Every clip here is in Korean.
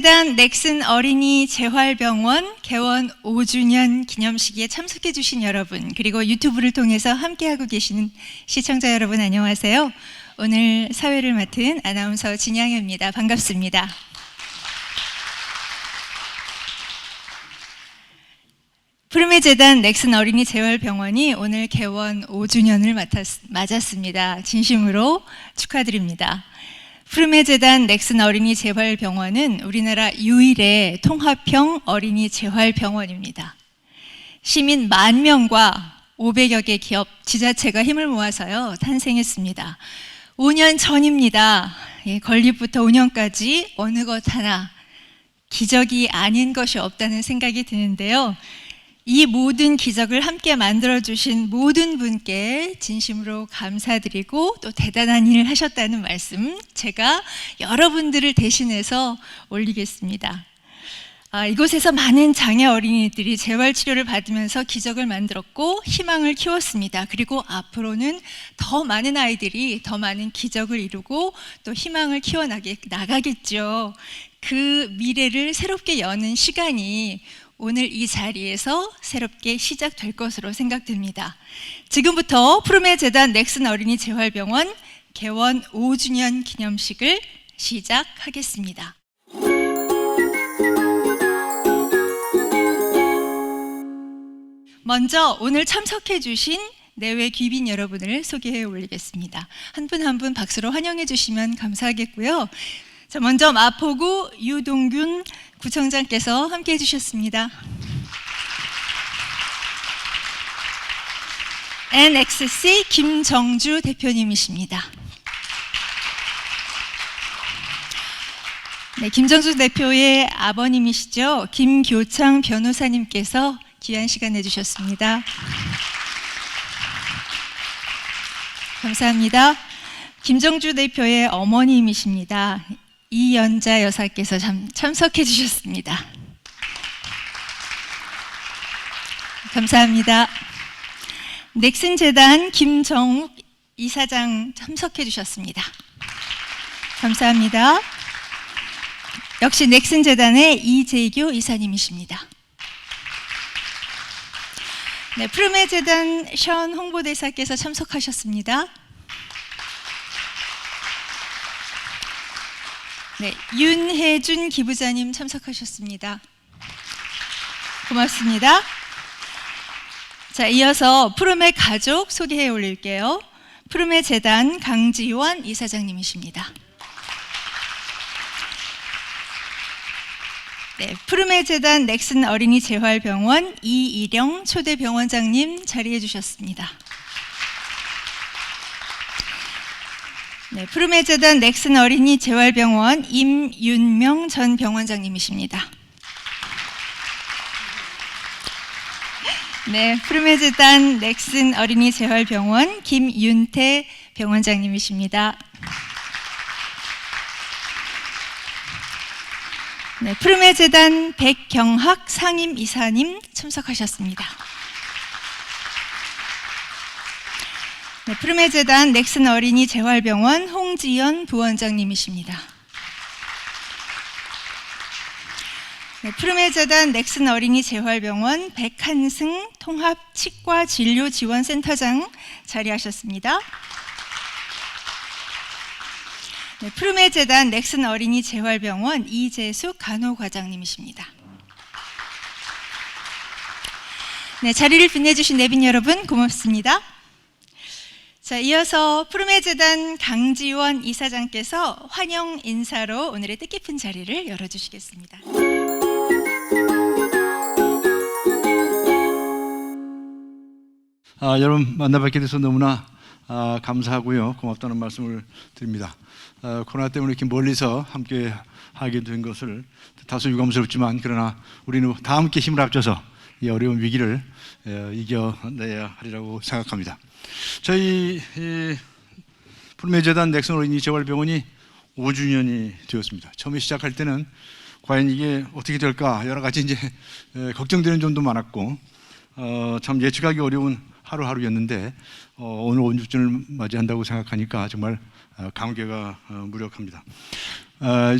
푸르메재단 넥슨 어린이 재활병원 개원 5주년 기념식에 참석해 주신 여러분, 그리고 유튜브를 통해서 함께하고 계시는 시청자 여러분, 안녕하세요. 오늘 사회를 맡은 아나운서 진양혜입니다. 반갑습니다. 푸르메재단 넥슨 어린이 재활병원이 오늘 개원 5주년을 맞았습니다. 진심으로 축하드립니다. 푸르메재단 넥슨 어린이 재활병원은 우리나라 유일의 통합형 어린이 재활병원입니다. 시민 10,000명과 500여 개 기업, 지자체가 힘을 모아서요 탄생했습니다. 5년 전입니다. 건립부터 5년까지 어느 것 하나 기적이 아닌 것이 없다는 생각이 드는데요. 이 모든 기적을 함께 만들어주신 모든 분께 진심으로 감사드리고 또 대단한 일을 하셨다는 말씀 제가 여러분들을 대신해서 올리겠습니다. 이곳에서 많은 장애 어린이들이 재활치료를 받으면서 기적을 만들었고 희망을 키웠습니다. 그리고 앞으로는 더 많은 아이들이 더 많은 기적을 이루고 또 희망을 키워나가겠죠. 그 미래를 새롭게 여는 시간이 오늘 이 자리에서 새롭게 시작될 것으로 생각됩니다. 지금부터 푸르메재단 넥슨 어린이 재활병원 개원 5주년 기념식을 시작하겠습니다. 먼저 오늘 참석해 주신 내외 귀빈 여러분을 소개해 올리겠습니다. 한 분 한 분 박수로 환영해 주시면 감사하겠고요. 자, 먼저 마포구 유동균 구청장께서 함께 해주셨습니다. NXC 김정주 대표님이십니다. 네, 김정주 대표의 아버님이시죠. 김교창 변호사님께서 귀한 시간 내주셨습니다. 감사합니다. 김정주 대표의 어머님이십니다. 이연자 여사께서 참석해 주셨습니다. 감사합니다. 넥슨재단 김정욱 이사장 참석해 주셨습니다. 감사합니다. 역시 넥슨재단의 이재교 이사님이십니다. 네, 푸르메재단 션 홍보대사께서 참석하셨습니다. 네, 윤혜준 기부자님 참석하셨습니다. 고맙습니다. 자, 이어서 푸르메 가족 소개해 올릴게요. 푸르메 재단 강지원 이사장님이십니다. 네, 푸르메 재단 넥슨 어린이 재활병원 이일영 초대 병원장님 자리해 주셨습니다. 네, 푸르메재단 넥슨 어린이 재활병원 임윤명 전 병원장님이십니다. 네, 푸르메재단 넥슨 어린이 재활병원 김윤태 병원장님이십니다. 네, 푸르메재단 백경학 상임이사님 참석하셨습니다. 네, 푸르메재단 넥슨 어린이 재활병원 홍지연 부원장님이십니다. 네, 푸르메재단 넥슨 어린이 재활병원 백한승 통합치과진료지원센터장 자리하셨습니다. 네, 푸르메재단 넥슨 어린이 재활병원 이재숙 간호과장님이십니다. 네, 자리를 빛내주신 내빈 여러분 고맙습니다. 자, 이어서 푸르메재단 강지원 이사장께서 환영 인사로 오늘의 뜻깊은 자리를 열어주시겠습니다. 여러분 만나뵙게 돼서 너무나 감사하고요. 고맙다는 말씀을 드립니다. 코로나 때문에 이렇게 멀리서 함께 하게 된 것을 다소 유감스럽지만 그러나 우리는 다 함께 힘을 합쳐서 이 어려운 위기를 이겨내야 하리라고 생각합니다. 저희 푸르메재단 넥슨 어린이 재활병원이 5주년이 되었습니다. 처음에 시작할 때는 과연 이게 어떻게 될까 여러 가지 이제 걱정되는 점도 많았고 참 예측하기 어려운 하루하루였는데 오늘 5주년을 맞이한다고 생각하니까 정말 감개가 무력합니다.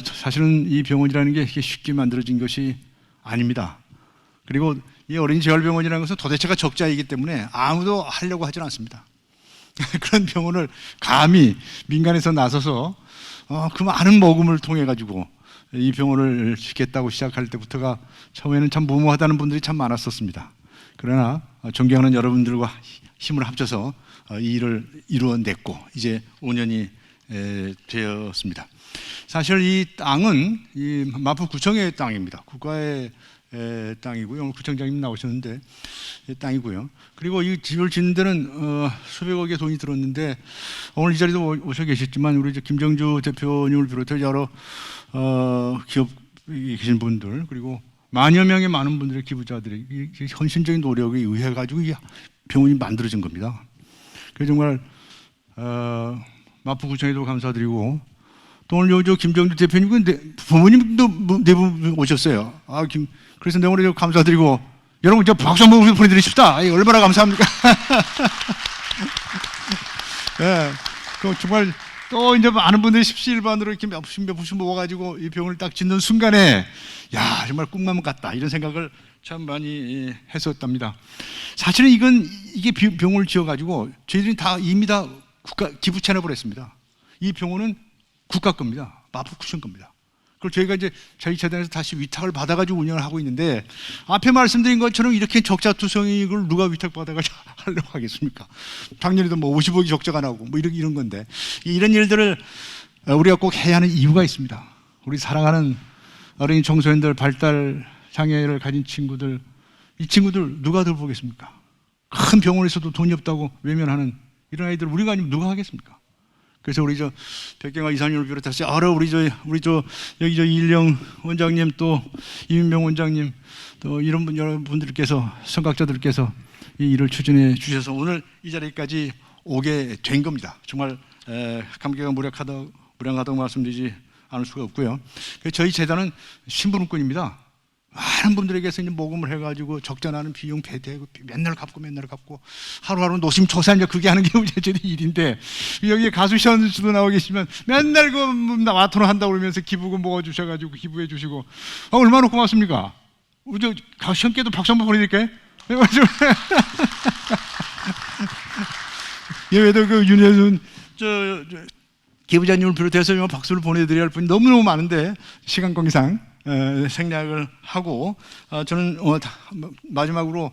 사실은 이 병원이라는 게 쉽게 만들어진 것이 아닙니다. 그리고 이 어린이 재활병원이라는 것은 도대체가 적자이기 때문에 아무도 하려고 하지는 않습니다. 그런 병원을 감히 민간에서 나서서 그 많은 모금을 통해 가지고 이 병원을 짓겠다고 시작할 때부터가 처음에는 참 무모하다는 분들이 참 많았었습니다. 그러나 존경하는 여러분들과 힘을 합쳐서 이 일을 이루어냈고 이제 5년이 되었습니다. 사실 이 땅은 이 마포구청의 땅입니다. 국가의 땅이고요. 오늘 구청장님 나오셨는데 땅이고요. 그리고 이 집을 짓는 데는 수백억의 돈이 들었는데 오늘 이 자리도 오셔 계셨지만 우리 김정주 대표님을 비롯해 여러 기업에 계신 분들 그리고 만여 명의 많은 분들의 기부자들의 헌신적인 노력에 의해 가지고 이 병원이 만들어진 겁니다. 그래서 정말 마포구청에도 감사드리고 또 오늘 요 김정주 대표님 부모님도 대부분 오셨어요. 그래서 내가 오늘 감사드리고 여러분 저 박수 한번 보내드리십시다. 얼마나 감사합니까? 네, 정말 또 이제 많은 분들이 십시일반으로 이렇게 몇십 모아가지고 이 병원을 딱 짓는 순간에 야 정말 꿈만 같다 이런 생각을 참 많이 했었답니다. 사실은 이게 병원을 지어가지고 저희들이 이미 다 국가 기부 체납을 했습니다. 이 병원은 국가 겁니다. 마포구청 겁니다. 그걸 저희가 이제 저희 재단에서 다시 위탁을 받아가지고 운영을 하고 있는데 앞에 말씀드린 것처럼 이렇게 적자투성이 이걸 누가 위탁받아가지고 하려고 하겠습니까? 작년에도 뭐 50억이 적자가 나고 뭐 이런 건데 이런 일들을 우리가 꼭 해야 하는 이유가 있습니다. 우리 사랑하는 어린이 청소년들 발달 장애를 가진 친구들 이 친구들 누가 돌보겠습니까? 큰 병원에서도 돈이 없다고 외면하는 이런 아이들 우리가 아니면 누가 하겠습니까? 그래서 우리 백경화 이사님을 비롯해서 여기 이일영 원장님 또 이민병 원장님 또 이런 여러분들께서 선각자들께서 이 일을 추진해 주셔서 오늘 이 자리까지 오게 된 겁니다. 정말 감개가 무량하다고 말씀드리지 않을 수가 없고요. 저희 재단은 심부름꾼입니다. 많은 분들에게서 이제 모금을 해가지고 적자나는 비용 배대고 맨날 갚고 하루하루 노심초사 이제 그게 하는 게 우리 일인데 여기 가수 시원 씨도 나와 계시면 맨날 와토로 한다고 그러면서 기부금 모아주셔가지고 기부해 주시고 얼마나 고맙습니까? 우리 가수 시원께도 박수 한번 보내드릴까요? 예외도 윤혜순 기부자님을 비롯해서 박수를 보내드려야 할 분이 너무너무 많은데 시간 관계상 생략을 하고 저는 마지막으로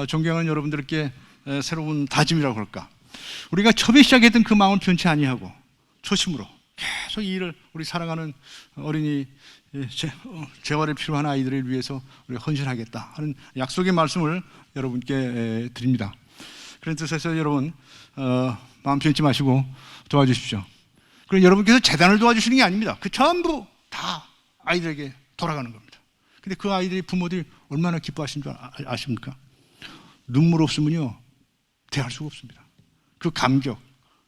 존경하는 여러분들께 새로운 다짐이라고 할까 우리가 처음에 시작했던 그 마음을 변치 아니하고 초심으로 계속 이 일을 우리 사랑하는 어린이 재활에 필요한 아이들을 위해서 우리 헌신하겠다 하는 약속의 말씀을 여러분께 드립니다. 그런 뜻에서 여러분 마음 변치 마시고 도와주십시오. 그리고 여러분께서 재단을 도와주시는 게 아닙니다. 그 전부 다 아이들에게 돌아가는 겁니다. 근데 그 아이들이 부모들이 얼마나 기뻐하신 줄 아십니까? 눈물 없으면요 대할 수가 없습니다. 그 감격,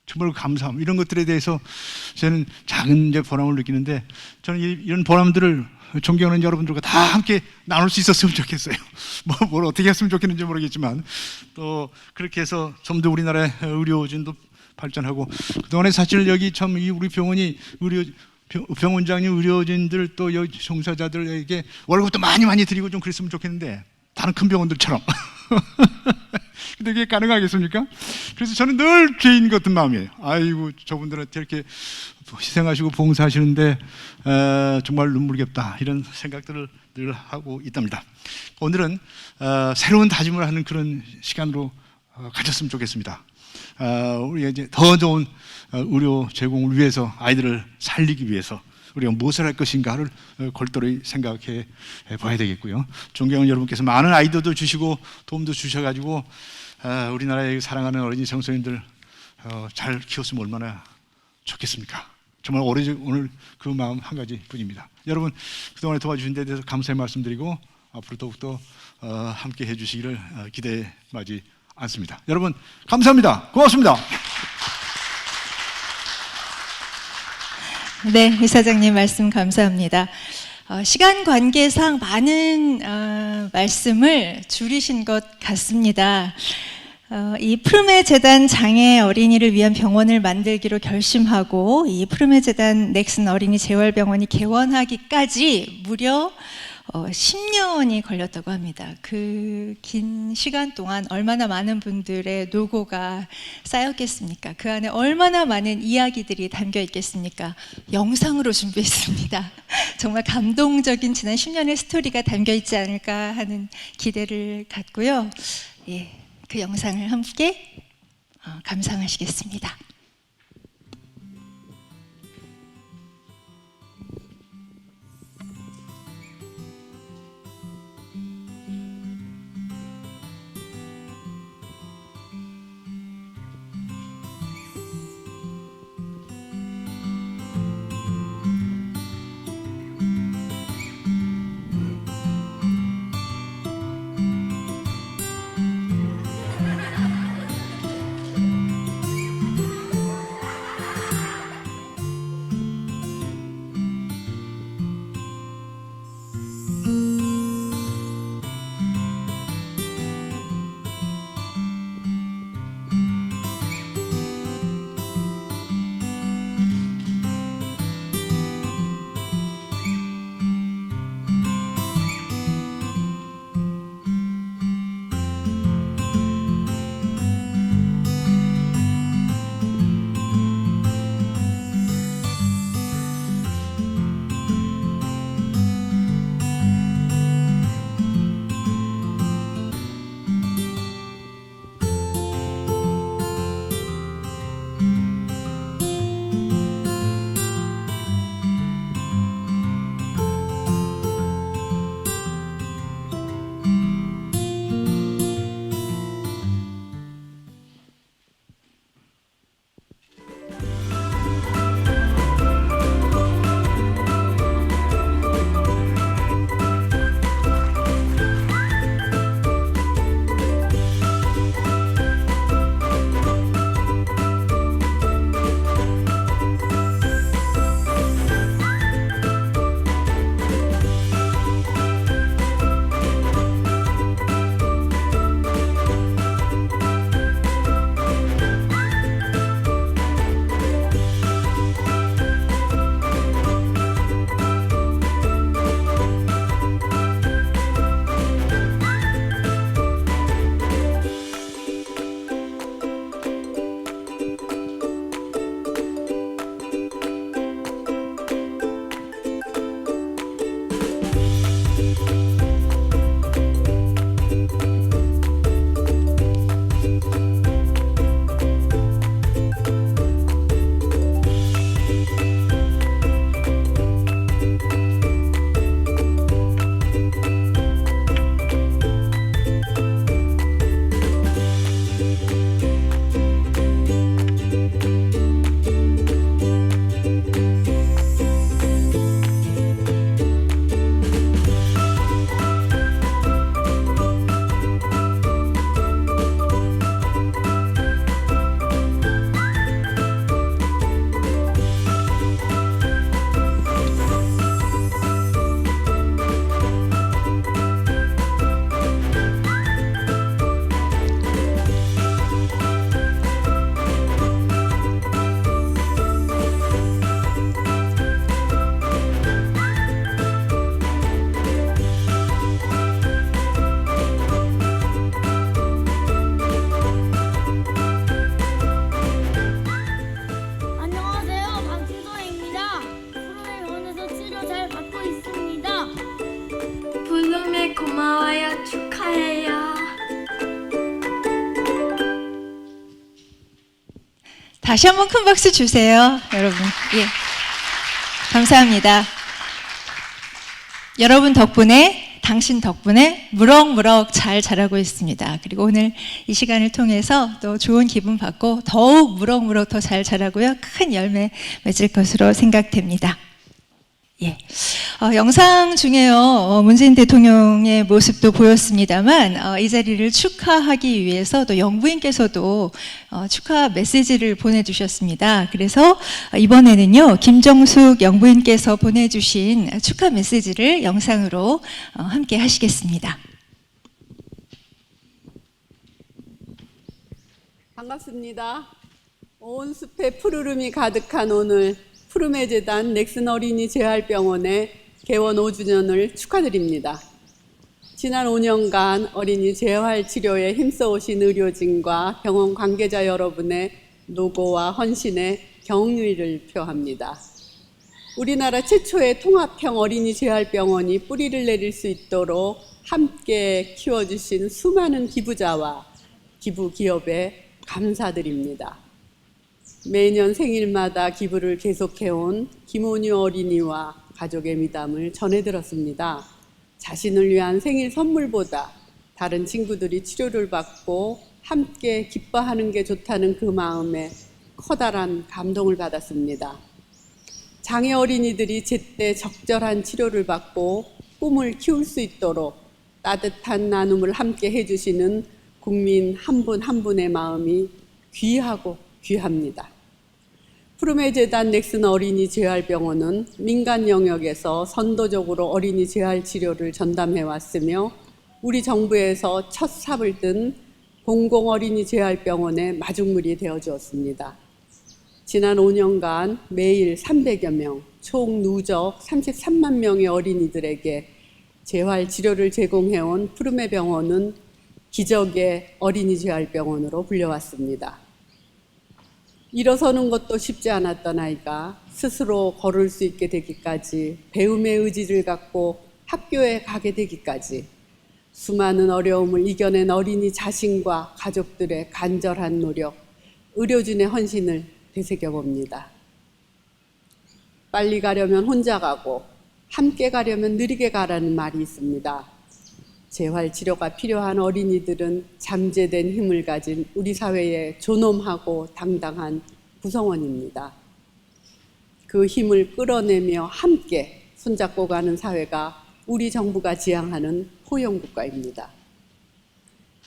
정말 감사함 이런 것들에 대해서 저는 작은 이제 보람을 느끼는데 저는 이런 보람들을 존경하는 여러분들과 다 함께 나눌 수 있었으면 좋겠어요. 뭘 어떻게 했으면 좋겠는지 모르겠지만 또 그렇게 해서 좀 더 우리나라의 의료진도 발전하고 그동안에 사실 여기 참 우리 병원이 병원장님, 의료진들 또 여기 종사자들에게 월급도 많이 드리고 좀 그랬으면 좋겠는데 다른 큰 병원들처럼 근데 그게 가능하겠습니까? 그래서 저는 늘 죄인 같은 마음이에요. 아이고 저분들한테 이렇게 희생하시고 봉사하시는데 정말 눈물겹다 이런 생각들을 늘 하고 있답니다. 오늘은 새로운 다짐을 하는 그런 시간으로 가졌으면 좋겠습니다. 우리가 이제 더 좋은 의료 제공을 위해서 아이들을 살리기 위해서 우리가 무엇을 할 것인가를 골똘히 생각해 봐야 되겠고요. 존경하는 여러분께서 많은 아이디어도 주시고 도움도 주셔가지고 우리나라의 사랑하는 어린이 청소년들 잘 키웠으면 얼마나 좋겠습니까? 정말 오늘 그 마음 한 가지뿐입니다. 여러분 그동안에 도와주신 데 대해서 감사의 말씀드리고 앞으로 더욱더 함께 해주시기를 기대하지 않습니다. 여러분 감사합니다. 고맙습니다. 네, 이사장님 말씀 감사합니다. 시간 관계상 많은 말씀을 줄이신 것 같습니다. 이 푸르메 재단 장애 어린이를 위한 병원을 만들기로 결심하고 이 푸르메 재단 넥슨 어린이 재활병원이 개원하기까지 무려 10년이 걸렸다고 합니다. 그 긴 시간 동안 얼마나 많은 분들의 노고가 쌓였겠습니까? 그 안에 얼마나 많은 이야기들이 담겨 있겠습니까? 영상으로 준비했습니다. 정말 감동적인 지난 10년의 스토리가 담겨 있지 않을까 하는 기대를 갖고요. 예, 그 영상을 함께 감상하시겠습니다. 고마워요. 축하해요. 다시 한번 큰 박수 주세요, 여러분. 예. 감사합니다. 여러분 덕분에, 당신 덕분에 무럭무럭 잘 자라고 있습니다. 그리고 오늘 이 시간을 통해서 또 좋은 기분 받고 더욱 무럭무럭 더 잘 자라고요. 큰 열매 맺을 것으로 생각됩니다. 예. 영상 중에요, 문재인 대통령의 모습도 보였습니다만, 이 자리를 축하하기 위해서 또 영부인께서도 축하 메시지를 보내주셨습니다. 그래서 이번에는요, 김정숙 영부인께서 보내주신 축하 메시지를 영상으로 함께 하시겠습니다. 반갑습니다. 온 숲에 푸르름이 가득한 오늘 푸르메 재단 넥슨 어린이 재활병원의 개원 5주년을 축하드립니다. 지난 5년간 어린이 재활 치료에 힘써오신 의료진과 병원 관계자 여러분의 노고와 헌신에 경의를 표합니다. 우리나라 최초의 통합형 어린이 재활병원이 뿌리를 내릴 수 있도록 함께 키워주신 수많은 기부자와 기부 기업에 감사드립니다. 매년 생일마다 기부를 계속해온 김온유 어린이와 가족의 미담을 전해들었습니다. 자신을 위한 생일 선물보다 다른 친구들이 치료를 받고 함께 기뻐하는 게 좋다는 그 마음에 커다란 감동을 받았습니다. 장애 어린이들이 제때 적절한 치료를 받고 꿈을 키울 수 있도록 따뜻한 나눔을 함께 해주시는 국민 한 분 한 분의 마음이 귀하고 귀합니다. 푸르메 재단 넥슨 어린이 재활병원은 민간 영역에서 선도적으로 어린이 재활 치료를 전담해 왔으며 우리 정부에서 첫 삽을 뜬 공공 어린이 재활병원의 마중물이 되어 주었습니다. 지난 5년간 매일 300여 명, 총 누적 33만 명의 어린이들에게 재활 치료를 제공해온 푸르메 병원은 기적의 어린이 재활병원으로 불려왔습니다. 일어서는 것도 쉽지 않았던 아이가 스스로 걸을 수 있게 되기까지, 배움의 의지를 갖고 학교에 가게 되기까지 수많은 어려움을 이겨낸 어린이 자신과 가족들의 간절한 노력, 의료진의 헌신을 되새겨봅니다. 빨리 가려면 혼자 가고 함께 가려면 느리게 가라는 말이 있습니다. 재활치료가 필요한 어린이들은 잠재된 힘을 가진 우리 사회의 존엄하고 당당한 구성원입니다. 그 힘을 끌어내며 함께 손잡고 가는 사회가 우리 정부가 지향하는 포용국가입니다.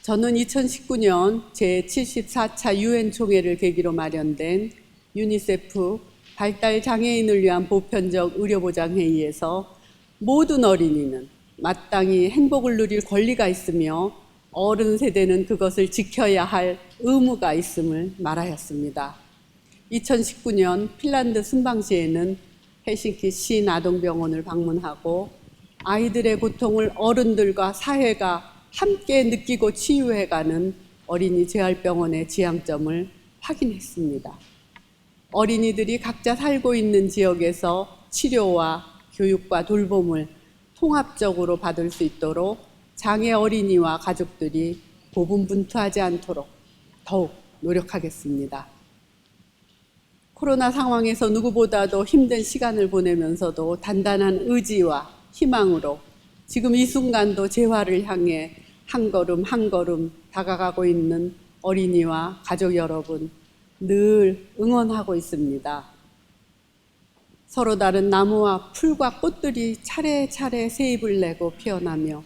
저는 2019년 제74차 유엔 총회를 계기로 마련된 유니세프 발달 장애인을 위한 보편적 의료보장회의에서 모든 어린이는 마땅히 행복을 누릴 권리가 있으며 어른 세대는 그것을 지켜야 할 의무가 있음을 말하였습니다. 2019년 핀란드 순방시에는 헬싱키 시아동병원을 방문하고 아이들의 고통을 어른들과 사회가 함께 느끼고 치유해가는 어린이 재활병원의 지향점을 확인했습니다. 어린이들이 각자 살고 있는 지역에서 치료와 교육과 돌봄을 통합적으로 받을 수 있도록 장애 어린이와 가족들이 고분분투하지 않도록 더욱 노력하겠습니다. 코로나 상황에서 누구보다도 힘든 시간을 보내면서도 단단한 의지와 희망으로 지금 이 순간도 재활을 향해 한 걸음 한 걸음 다가가고 있는 어린이와 가족 여러분 늘 응원하고 있습니다. 서로 다른 나무와 풀과 꽃들이 차례차례 새 잎을 내고 피어나며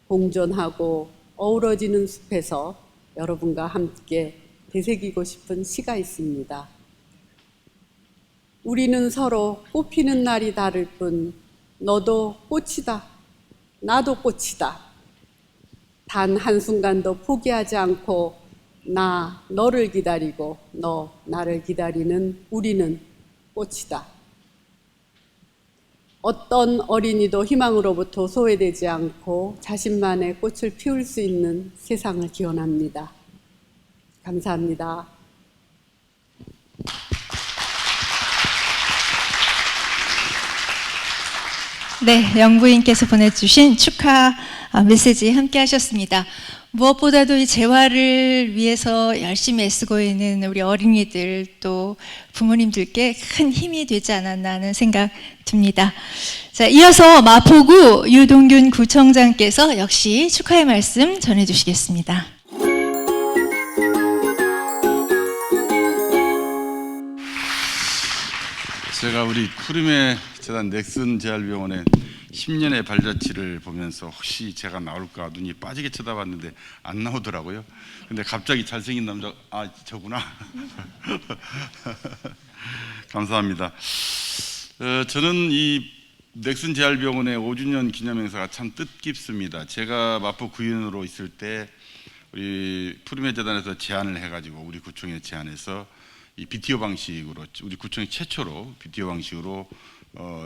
공존하고 어우러지는 숲에서 여러분과 함께 되새기고 싶은 시가 있습니다. 우리는 서로 꽃피는 날이 다를 뿐 너도 꽃이다, 나도 꽃이다. 단 한순간도 포기하지 않고 나 너를 기다리고 너 나를 기다리는 우리는 꽃이다. 어떤 어린이도 희망으로부터 소외되지 않고 자신만의 꽃을 피울 수 있는 세상을 기원합니다. 감사합니다. 네, 영부인께서 보내주신 축하 메시지 함께 하셨습니다. 무엇보다도 이 재활을 위해서 열심히 애쓰고 있는 우리 어린이들 또 부모님들께 큰 힘이 되지 않았나 하는 생각 듭니다. 자, 이어서 마포구 유동균 구청장께서 역시 축하의 말씀 전해주시겠습니다. 제가 우리 푸르메 재단 넥슨 재활병원의 10년의 발자취를 보면서 혹시 제가 나올까 눈이 빠지게 쳐다봤는데 안 나오더라고요. 근데 갑자기 잘생긴 남자, 아 저구나. 감사합니다. 저는 이 넥슨 재활병원의 5주년 기념 행사가 참 뜻깊습니다. 제가 마포 구의원으로 있을 때 우리 푸르메 재단에서 제안을 해가지고 우리 구청에 제안해서 이 BTO 방식으로 우리 구청이 최초로 BTO 방식으로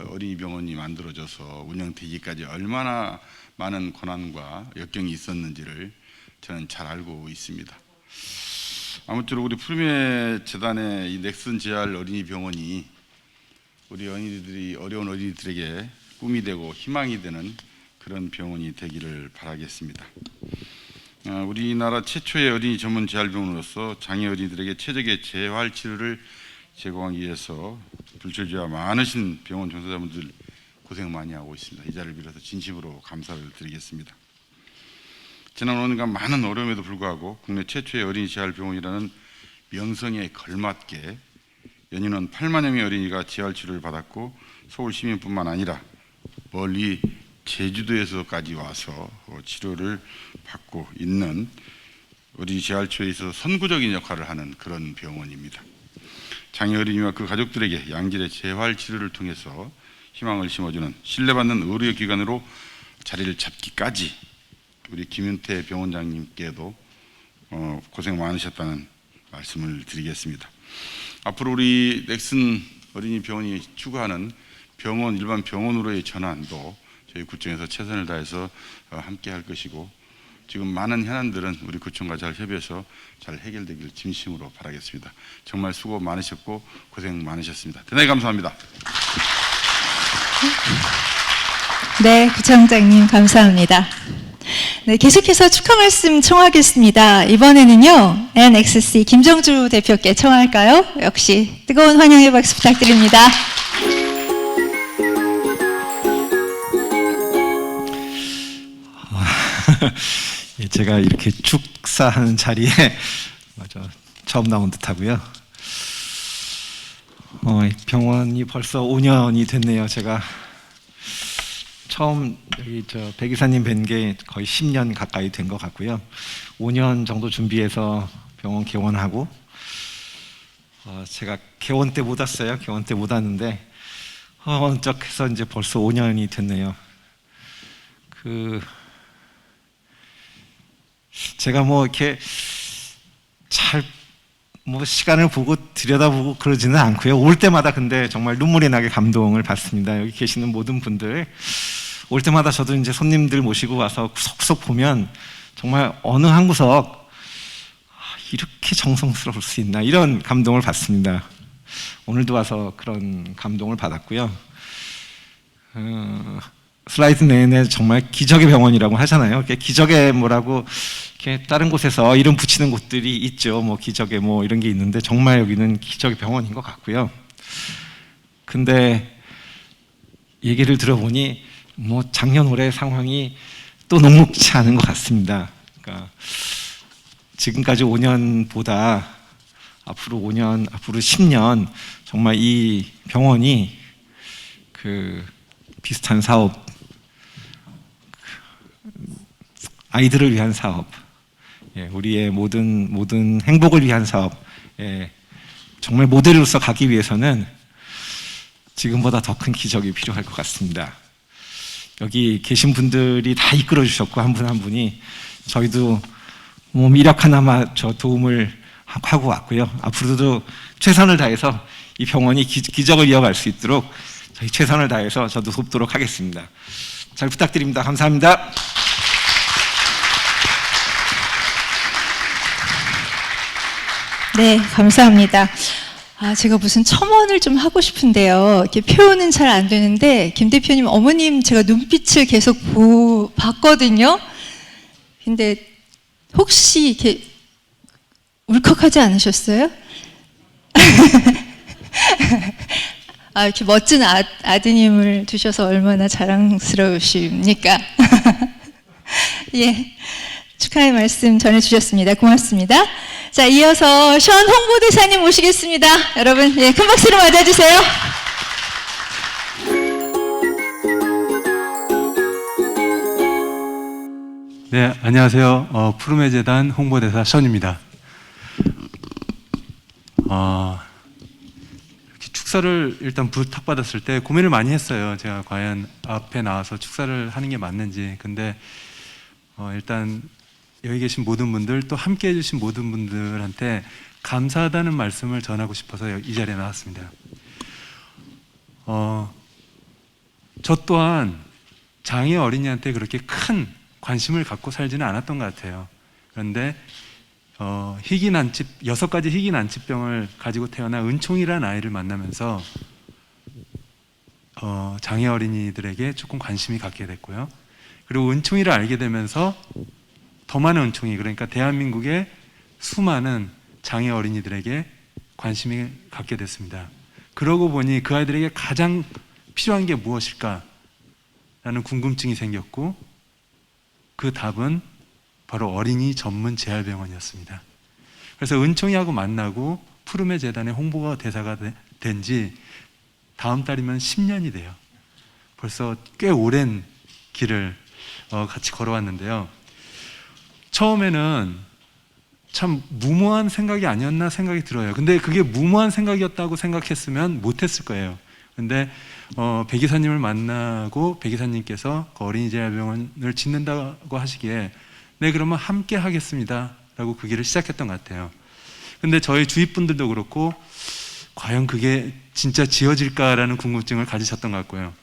어린이 병원이 만들어져서 운영되기까지 얼마나 많은 고난과 역경이 있었는지를 저는 잘 알고 있습니다. 아무쪼록 우리 푸르메 재단의 이 넥슨 재활 어린이 병원이 우리 어린이들이 어려운 어린이들에게 꿈이 되고 희망이 되는 그런 병원이 되기를 바라겠습니다. 우리나라 최초의 어린이 전문 재활병원으로서 장애 어린이들에게 최적의 재활 치료를 제공하기 위해서 불철주야 많으신 병원 종사자분들 고생 많이 하고 있습니다. 이 자리를 빌어서 진심으로 감사를 드리겠습니다. 지난 5년간 많은 어려움에도 불구하고 국내 최초의 어린이 재활병원이라는 명성에 걸맞게 연인원 8만여 명의 어린이가 재활 치료를 받았고 서울 시민뿐만 아니라 멀리 제주도에서까지 와서 치료를 받고 있는 어린이 재활 치료에 있어서 선구적인 역할을 하는 그런 병원입니다. 장애 어린이와 그 가족들에게 양질의 재활 치료를 통해서 희망을 심어주는 신뢰받는 의료기관으로 자리를 잡기까지 우리 김윤태 병원장님께도 고생 많으셨다는 말씀을 드리겠습니다. 앞으로 우리 넥슨 어린이 병원이 추구하는 병원 일반 병원으로의 전환도 저희 구청에서 최선을 다해서 함께 할 것이고 지금 많은 현안들은 우리 구청과 잘 협의해서 잘 해결되기를 진심으로 바라겠습니다. 정말 수고 많으셨고 고생 많으셨습니다. 대단히 감사합니다. 네, 구청장님 감사합니다. 네, 계속해서 축하 말씀 청하겠습니다. 이번에는요, NXC 김정주 대표께 청할까요? 역시 뜨거운 환영의 박수 부탁드립니다. 제가 이렇게 축사하는 자리에 처음 나온 듯하고요. 병원이 벌써 5년이 됐네요. 제가 처음 여기 백 이사님 뵌 게 거의 10년 가까이 된 것 같고요. 5년 정도 준비해서 병원 개원하고 제가 개원 때 못 왔어요. 개원 때 못 왔는데 헌적해서 이제 벌써 5년이 됐네요. 제가 뭐 이렇게 잘 시간을 보고 들여다보고 그러지는 않고요. 올 때마다 근데 정말 눈물이 나게 감동을 받습니다. 여기 계시는 모든 분들 올 때마다 저도 이제 손님들 모시고 와서 구석구석 보면 정말 어느 한 구석 이렇게 정성스러울 수 있나 이런 감동을 받습니다. 오늘도 와서 그런 감동을 받았고요. 슬라이드 내내 정말 기적의 병원이라고 하잖아요. 기적의 뭐라고 이렇게 다른 곳에서 이름 붙이는 곳들이 있죠. 뭐 기적의 뭐 이런 게 있는데 정말 여기는 기적의 병원인 것 같고요. 근데 얘기를 들어보니 뭐 작년 올해 상황이 또 녹록치 않은 것 같습니다. 그러니까 지금까지 5년보다 앞으로 5년, 앞으로 10년 정말 이 병원이 비슷한 사업, 아이들을 위한 사업, 우리의 모든 행복을 위한 사업, 정말 모델로서 가기 위해서는 지금보다 더 큰 기적이 필요할 것 같습니다. 여기 계신 분들이 다 이끌어 주셨고 한 분 한 분이 저희도 뭐 미력 하나마 도움을 하고 왔고요. 앞으로도 최선을 다해서 이 병원이 기적을 이어갈 수 있도록 저희 최선을 다해서 저도 돕도록 하겠습니다. 잘 부탁드립니다. 감사합니다. 네, 감사합니다. 제가 무슨 첨언을 좀 하고 싶은데요. 이렇게 표현은 잘 안 되는데 김 대표님 어머님 제가 눈빛을 계속 봤거든요. 근데 혹시 이렇게 울컥하지 않으셨어요? 이렇게 멋진 아드님을 두셔서 얼마나 자랑스러우십니까? 예, 축하의 말씀 전해주셨습니다. 고맙습니다. 자, 이어서 션 홍보대사님 모시겠습니다. 여러분, 큰 박수로 맞아주세요. 네, 안녕하세요. 푸르메 재단 홍보대사 션입니다. 이렇게 축사를 일단 부탁받았을 때 고민을 많이 했어요. 제가 과연 앞에 나와서 축사를 하는 게 맞는지. 근데 일단 여기 계신 모든 분들 또 함께 해주신 모든 분들한테 감사하다는 말씀을 전하고 싶어서 이 자리에 나왔습니다. 저 또한 장애 어린이한테 그렇게 큰 관심을 갖고 살지는 않았던 것 같아요. 그런데 희귀 난치 6가지 희귀 난치병을 가지고 태어난 은총이라는 아이를 만나면서 장애 어린이들에게 조금 관심이 갖게 됐고요. 그리고 은총이를 알게 되면서 더 많은 은총이, 그러니까 대한민국의 수많은 장애 어린이들에게 관심이 갖게 됐습니다. 그러고 보니 그 아이들에게 가장 필요한 게 무엇일까라는 궁금증이 생겼고, 그 답은 바로 어린이 전문 재활병원이었습니다. 그래서 은총이하고 만나고 푸르메 재단의 홍보가 대사가 된 지 다음 달이면 10년이 돼요. 벌써 꽤 오랜 길을 같이 걸어왔는데요. 처음에는 참 무모한 생각이 아니었나 생각이 들어요. 근데 그게 무모한 생각이었다고 생각했으면 못했을 거예요. 근데 백 이사님을 만나고 백 이사님께서 그 어린이 재활병원을 짓는다고 하시기에 네, 그러면 함께 하겠습니다 라고 그 길을 시작했던 것 같아요. 근데 저희 주위 분들도 그렇고 과연 그게 진짜 지어질까라는 궁금증을 가지셨던 것 같고요.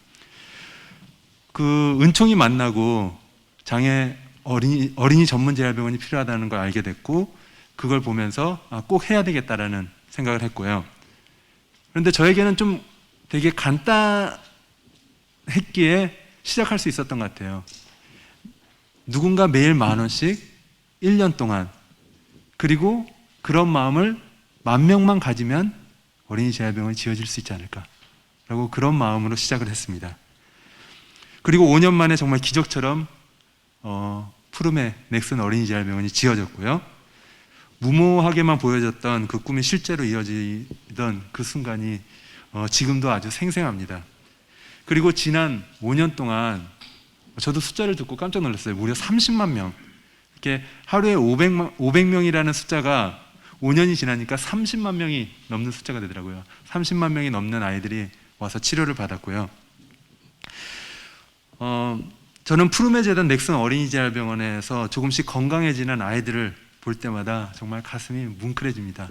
그 은총이 만나고 장애 어린이 전문 재활병원이 필요하다는 걸 알게 됐고, 그걸 보면서 꼭 해야 되겠다라는 생각을 했고요. 그런데 저에게는 좀 되게 간단했기에 시작할 수 있었던 것 같아요. 누군가 매일 10,000원씩 1년 동안, 그리고 그런 마음을 10,000명만 가지면 어린이 재활병원이 지어질 수 있지 않을까라고 그런 마음으로 시작을 했습니다. 그리고 5년 만에 정말 기적처럼 푸르메 넥슨 어린이 재활병원이 지어졌고요. 무모하게만 보여졌던 그 꿈이 실제로 이어지던 그 순간이 지금도 아주 생생합니다. 그리고 지난 5년 동안 저도 숫자를 듣고 깜짝 놀랐어요. 무려 30만 명. 이렇게 하루에 500명이라는 숫자가 5년이 지나니까 30만 명이 넘는 숫자가 되더라고요. 30만 명이 넘는 아이들이 와서 치료를 받았고요. 저는 푸르메 재단 넥슨 어린이 재활병원에서 조금씩 건강해지는 아이들을 볼 때마다 정말 가슴이 뭉클해집니다.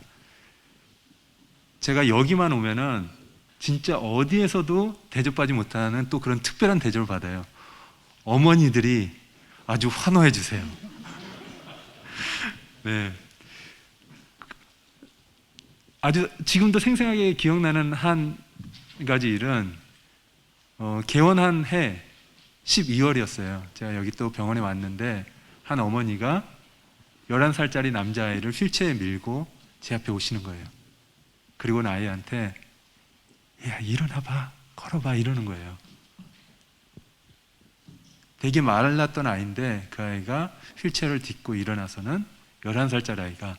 제가 여기만 오면은 진짜 어디에서도 대접받지 못하는 또 그런 특별한 대접을 받아요. 어머니들이 아주 환호해 주세요. 네. 아주 지금도 생생하게 기억나는 한 가지 일은 개원한 해 12월이었어요. 제가 여기 또 병원에 왔는데 한 어머니가 11살짜리 남자아이를 휠체어에 밀고 제 앞에 오시는 거예요. 그리고는 아이한테 야, 일어나봐, 걸어봐 이러는 거예요. 되게 말랐던 아이인데 그 아이가 휠체어를 딛고 일어나서는 11살짜리 아이가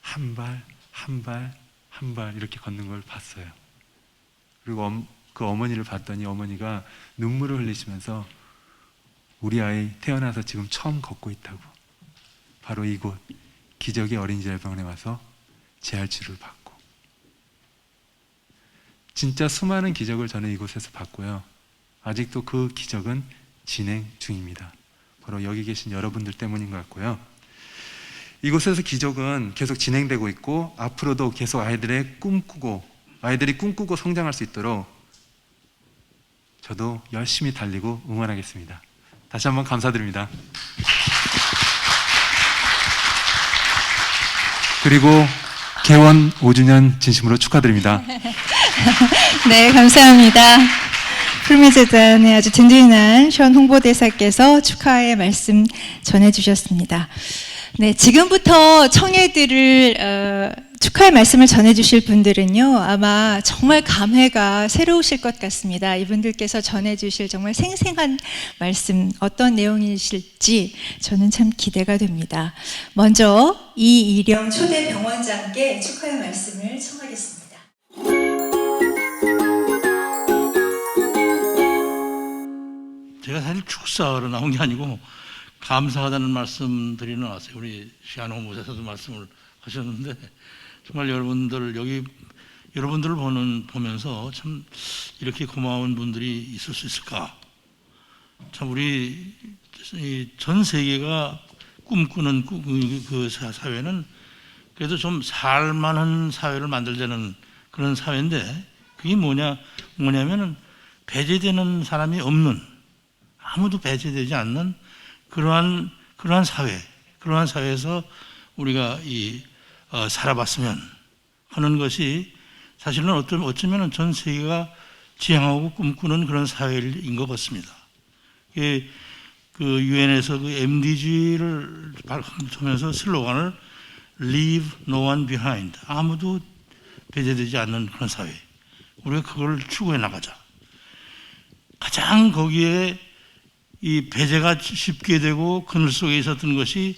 한 발, 한 발, 한 발 이렇게 걷는 걸 봤어요. 그리고 그 어머니를 봤더니 어머니가 눈물을 흘리시면서 우리 아이 태어나서 지금 처음 걷고 있다고. 바로 이곳 기적의 어린이 재활병원에 와서 재활치료를 받고. 진짜 수많은 기적을 저는 이곳에서 봤고요. 아직도 그 기적은 진행 중입니다. 바로 여기 계신 여러분들 때문인 것 같고요. 이곳에서 기적은 계속 진행되고 있고 앞으로도 계속 아이들이 꿈꾸고 성장할 수 있도록 저도 열심히 달리고 응원하겠습니다. 다시 한번 감사드립니다. 그리고 개원 5주년 진심으로 축하드립니다. 네, 감사합니다. 푸르메 재단의 아주 든든한 션 홍보대사께서 축하의 말씀 전해주셨습니다. 네, 지금부터 청해들을 축하의 말씀을 전해주실 분들은요, 아마 정말 감회가 새로우실 것 같습니다. 이분들께서 전해주실 정말 생생한 말씀, 어떤 내용이실지 저는 참 기대가 됩니다. 먼저 이일영 초대 병원장께 축하의 말씀을 청하겠습니다. 제가 사실 축사하러 나온 게 아니고 감사하다는 말씀 드리러 나왔어요. 우리 시안 홍보대사도 말씀을 하셨는데 정말 여러분들을 보면서 참 이렇게 고마운 분들이 있을 수 있을까? 참 우리 전 세계가 꿈꾸는 그 사회는 그래도 좀 살만한 사회를 만들자는 그런 사회인데, 그게 뭐냐면은 배제되는 사람이 없는, 아무도 배제되지 않는 그러한 사회에서 우리가 살아봤으면 하는 것이 사실은 어쩌면 전 세계가 지향하고 꿈꾸는 그런 사회인 것 같습니다. 그 유엔에서 그 MDG를 발표하면서 슬로건을 Leave No One Behind, 아무도 배제되지 않는 그런 사회, 우리가 그걸 추구해 나가자. 가장 거기에 이 배제가 쉽게 되고 그늘 속에 있었던 것이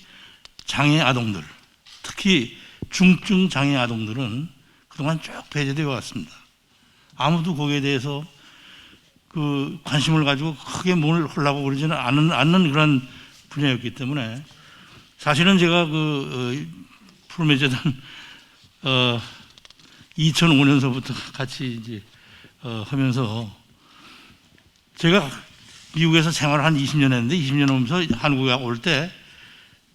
장애 아동들, 특히 중증 장애 아동들은 그동안 쭉 배제되어 왔습니다. 아무도 거기에 대해서 그 관심을 가지고 크게 뭘 하려고 그러지는 않는 그런 분야였기 때문에, 사실은 제가 푸르메 재단 2005년서부터 같이 이제 하면서, 제가 미국에서 생활을 한 20년 했는데 20년 오면서 한국에 올 때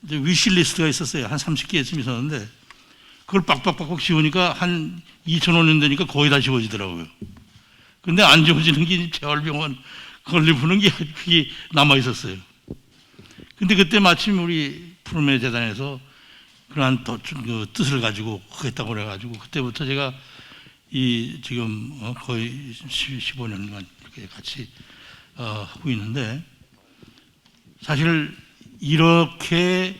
위시리스트가 있었어요. 한 30개쯤 있었는데 그걸 빡빡빡 지우니까 한 2005년 되니까 거의 다 지워지더라고요. 근데 안 지워지는 게 재활병원 건립하는 게 그게 남아 있었어요. 근데 그때 마침 우리 푸르메 재단에서 그러한 그 뜻을 가지고 하겠다고 그래가지고, 그때부터 제가 지금 거의 15년간 이렇게 같이 하고 있는데, 사실 이렇게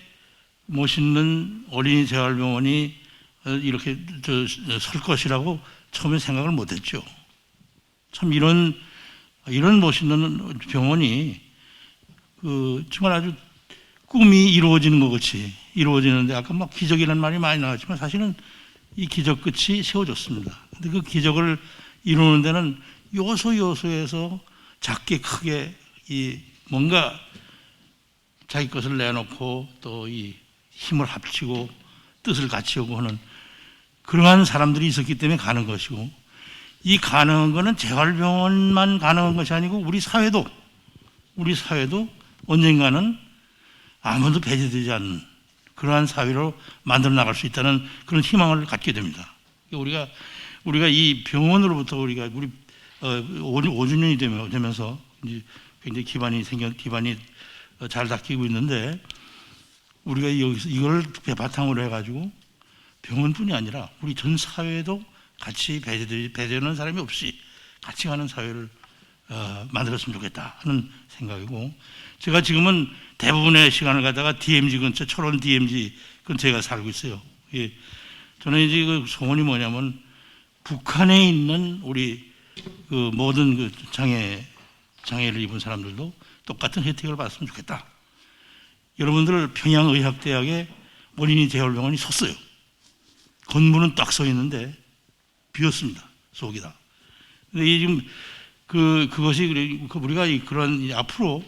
멋있는 어린이 재활병원이 이렇게 설 것이라고 처음에 생각을 못했죠. 참 이런 멋있는 병원이 정말 아주 꿈이 이루어지는 것 같이 이루어지는데, 아까 막 기적이라는 말이 많이 나왔지만 사실은 이 기적 끝이 세워졌습니다. 근데 그 기적을 이루는 데는 요소에서 작게 크게 뭔가 자기 것을 내놓고 또 이 힘을 합치고 뜻을 같이 하고 하는 그러한 사람들이 있었기 때문에 가는 것이고, 이 가능한 것은 재활병원만 가능한 것이 아니고 우리 사회도 언젠가는 아무도 배제되지 않는 그러한 사회로 만들어 나갈 수 있다는 그런 희망을 갖게 됩니다. 우리가 이 병원으로부터 우리 5주년이 되면서 이제 굉장히 기반이 잘 닦이고 있는데, 우리가 여기서 이걸 바탕으로 해가지고 병원뿐이 아니라 우리 전 사회도 같이 배제되는 사람이 없이 같이 가는 사회를 만들었으면 좋겠다 하는 생각이고, 제가 지금은 대부분의 시간을 갖다가 DMZ 근처, 철원 DMZ 근처에 가 살고 있어요. 예. 저는 이제 그 소원이 뭐냐면, 북한에 있는 우리 그 모든 그 장애를 입은 사람들도 똑같은 혜택을 받았으면 좋겠다. 여러분들 평양의학대학에 어린이 재활병원이 섰어요. 건물은 딱 서 있는데 비었습니다. 속이 다. 근데 지금 그것이 우리가 그런 앞으로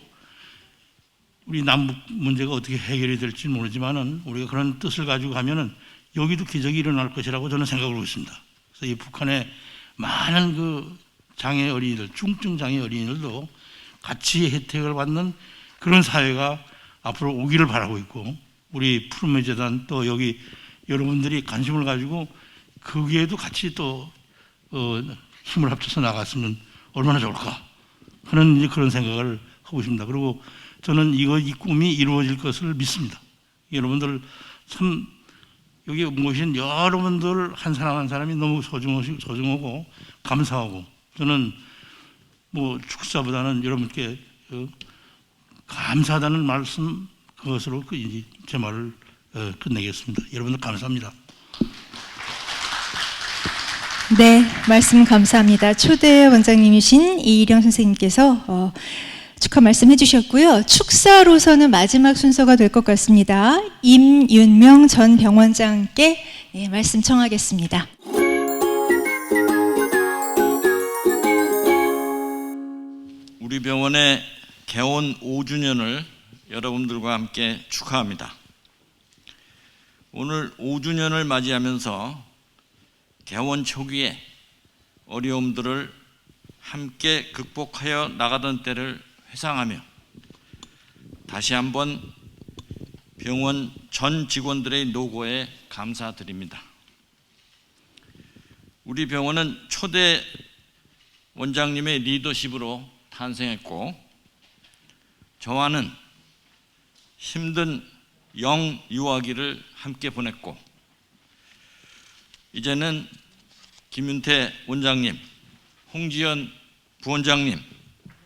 우리 남북 문제가 어떻게 해결이 될지 모르지만은 우리가 그런 뜻을 가지고 가면은 여기도 기적이 일어날 것이라고 저는 생각을 하고 있습니다. 그래서 이 북한의 많은 그 장애 어린이들, 중증 장애 어린이들도 같이 혜택을 받는 그런 사회가 앞으로 오기를 바라고 있고, 우리 푸르메 재단 또 여기 여러분들이 관심을 가지고 거기에도 같이 또 힘을 합쳐서 나갔으면 얼마나 좋을까 하는 이제 그런 생각을 하고 있습니다. 그리고 저는 이 꿈이 이루어질 것을 믿습니다. 여러분들 참 여기 모신 여러분들 한 사람 한 사람이 너무 소중하고 감사하고, 저는 뭐 축사보다는 여러분께 감사하다는 말씀, 그것으로 제 말을 끝내겠습니다. 여러분들 감사합니다. 네, 말씀 감사합니다. 초대 원장님이신 이일영 선생님께서 축하 말씀해 주셨고요. 축사로서는 마지막 순서가 될 것 같습니다. 임윤명 전 병원장께 말씀 청하겠습니다. 우리 병원의 개원 5주년을 여러분들과 함께 축하합니다. 오늘 5주년을 맞이하면서 개원 초기에 어려움들을 함께 극복하여 나가던 때를 회상하며 다시 한번 병원 전 직원들의 노고에 감사드립니다. 우리 병원은 초대 원장님의 리더십으로 탄생했고 저와는 힘든 영유아기를 함께 보냈고 이제는 김윤태 원장님, 홍지연 부원장님의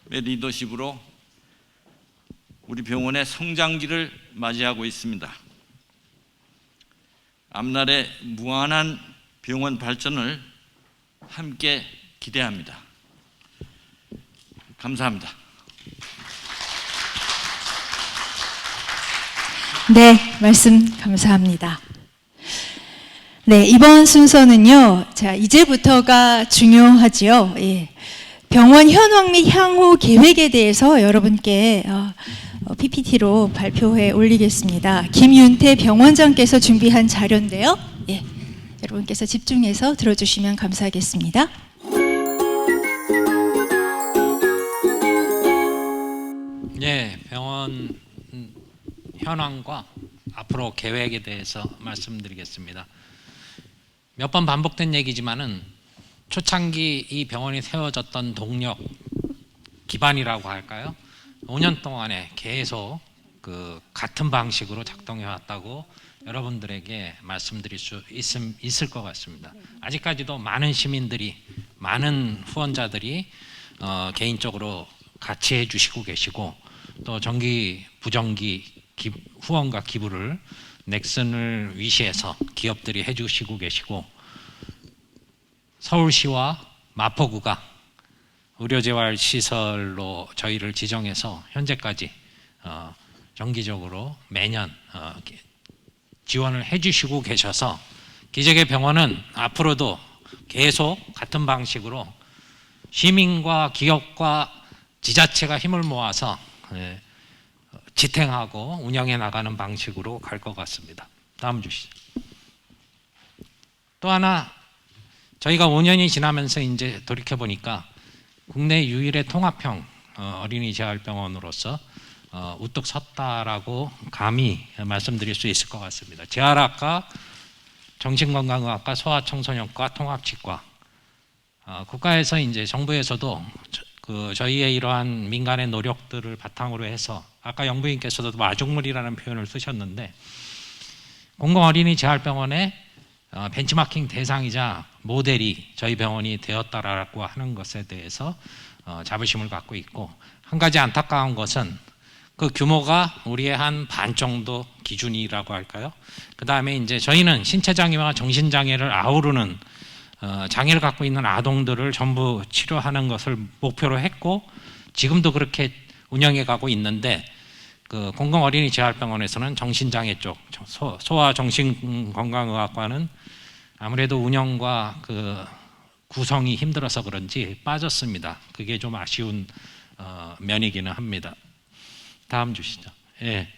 리더십으로 우리 병원의 성장기를 맞이하고 있습니다. 앞날의 무한한 병원 발전을 함께 기대합니다. 감사합니다. 네, 말씀 감사합니다. 네, 이번 순서는요. 자, 이제부터가 중요하지요. 예. 병원 현황 및 향후 계획에 대해서 여러분께 PPT로 발표해 올리겠습니다. 김윤태 병원장께서 준비한 자료인데요. 예. 여러분께서 집중해서 들어주시면 감사하겠습니다. 네, 병원 현황과 앞으로 계획에 대해서 말씀드리겠습니다. 몇 번 반복된 얘기지만은 초창기 이 병원이 세워졌던 동력 기반이라고 할까요? 5년 동안에 계속 그 같은 방식으로 작동해 왔다고 여러분들에게 말씀드릴 수 있을 것 같습니다. 아직까지도 많은 시민들이, 많은 후원자들이 개인적으로 같이 해주시고 계시고 또 정기, 부정기 후원과 기부를 넥슨을 위시해서 기업들이 해주시고 계시고 서울시와 마포구가 의료재활시설로 저희를 지정해서 현재까지 정기적으로 매년 지원을 해주시고 계셔서 기적의 병원은 앞으로도 계속 같은 방식으로 시민과 기업과 지자체가 힘을 모아서 지탱하고 운영해 나가는 방식으로 갈 것 같습니다. 다음 주시죠. 또 하나 저희가 5년이 지나면서 이제 돌이켜 보니까 국내 유일의 통합형 어린이 재활병원으로서 우뚝 섰다라고 감히 말씀드릴 수 있을 것 같습니다. 재활학과, 정신건강의학과, 소아청소년과, 통합치과 국가에서 이제 정부에서도 저희의 이러한 민간의 노력들을 바탕으로 해서 아까 영부인께서도 마중물이라는 표현을 쓰셨는데 공공어린이 재활병원의 벤치마킹 대상이자 모델이 저희 병원이 되었다라고 하는 것에 대해서 자부심을 갖고 있고 한 가지 안타까운 것은 그 규모가 우리의 한 반 정도 기준이라고 할까요? 그 다음에 이제 저희는 신체장애와 정신장애를 아우르는 장애를 갖고 있는 아동들을 전부 치료하는 것을 목표로 했고 지금도 그렇게 운영해 가고 있는데 그 공공어린이 재활병원에서는 정신장애 쪽 소아 정신건강의학과는 아무래도 운영과 그 구성이 힘들어서 그런지 빠졌습니다. 그게 좀 아쉬운 면이기는 합니다. 다음 주시죠. 예.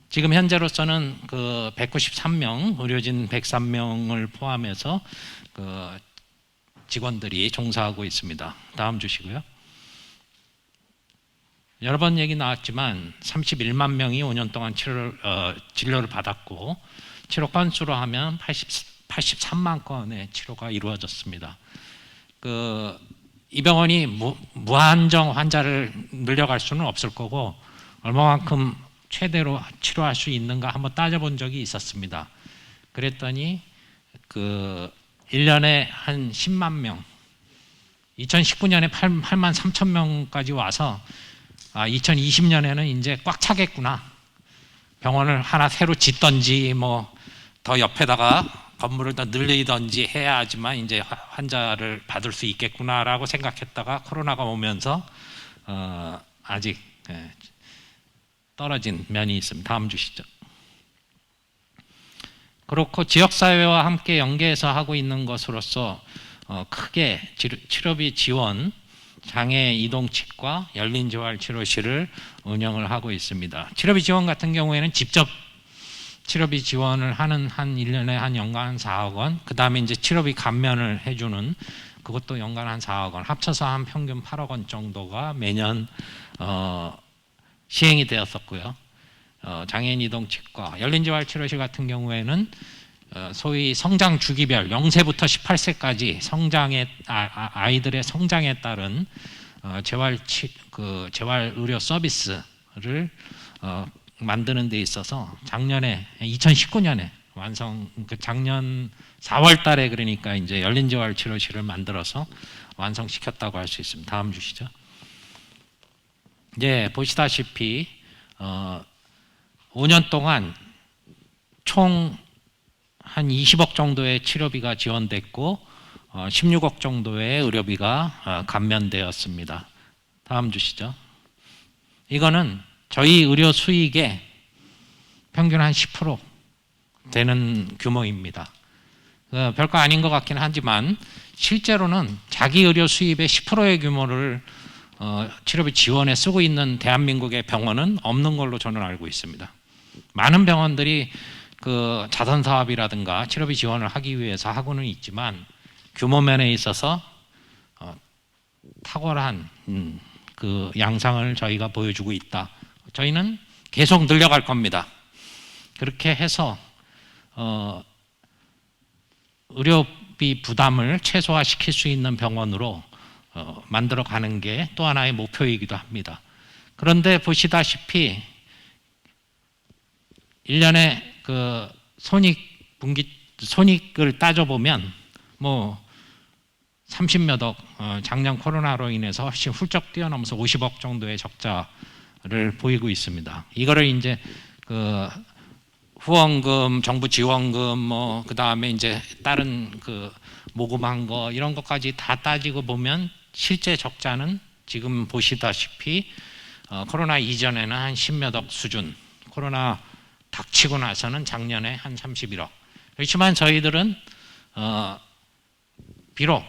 지금 현재로서는 그 193명, 의료진 103명을 포함해서 그 직원들이 종사하고 있습니다. 다음 주시고요. 여러 번 얘기 나왔지만 31만 명이 5년 동안 진료를 받았고 치료 건수로 하면 83만 건의 치료가 이루어졌습니다. 이 병원이 무한정 환자를 늘려갈 수는 없을 거고 얼마만큼 최대로 치료할 수 있는가 한번 따져본 적이 있었습니다. 그랬더니 1년에 한 10만 명, 2019년에 8만 3천 명까지 와서 2020년에는 이제 꽉 차겠구나. 병원을 하나 새로 짓던지 뭐 더 옆에다가 건물을 더 늘리던지 해야지만 이제 환자를 받을 수 있겠구나라고 생각했다가 코로나가 오면서 아직 떨어진 면이 있습니다. 다음 주시죠. 그렇고 지역사회와 함께 연계해서 하고 있는 것으로서 크게 치료비 지원, 장애 이동치과, 열린재활치료실을 운영을 하고 있습니다. 치료비 지원 같은 경우에는 직접 치료비 지원을 하는 한 1년에 한 연간 한 4억 원, 그 다음에 이제 치료비 감면을 해주는 그것도 연간 한 4억 원, 합쳐서 한 평균 8억 원 정도가 매년 시행이 되었었고요. 장애인 이동 치과, 열린재활치료실 같은 경우에는 소위 성장 주기별 0세부터 18세까지 성장의 아이들의 성장에 따른 재활 의료 서비스를 만드는 데 있어서 작년에 2019년에 작년 4월 달에 그러니까 이제 열린재활치료실을 만들어서 완성시켰다고 할 수 있습니다. 다음 주시죠. 이제 보시다시피 5년 동안 총 한 20억 정도의 치료비가 지원됐고 16억 정도의 의료비가 감면되었습니다. 다음 주시죠. 이거는 저희 의료 수익의 평균 한 10% 되는 규모입니다. 별거 아닌 것 같긴 하지만 실제로는 자기 의료 수입의 10%의 규모를 치료비 지원에 쓰고 있는 대한민국의 병원은 없는 걸로 저는 알고 있습니다. 많은 병원들이 그 자선 사업이라든가 치료비 지원을 하기 위해서 하고는 있지만 규모 면에 있어서 탁월한 그 양상을 저희가 보여주고 있다. 저희는 계속 늘려갈 겁니다. 그렇게 해서 의료비 부담을 최소화시킬 수 있는 병원으로 만들어가는 게 또 하나의 목표이기도 합니다. 그런데 보시다시피 1년에 그 손익을 따져보면 뭐 30몇 억, 작년 코로나로 인해서 훨씬 훌쩍 뛰어넘어서 50억 정도의 적자를 보이고 있습니다. 이거를 이제 그 후원금, 정부 지원금, 뭐 그 다음에 이제 다른 그 모금한 거 이런 것까지 다 따지고 보면 실제 적자는 지금 보시다시피 코로나 이전에는 한 10몇 억 수준, 코로나 닥치고 나서는 작년에 한 31억. 그렇지만 저희들은 비록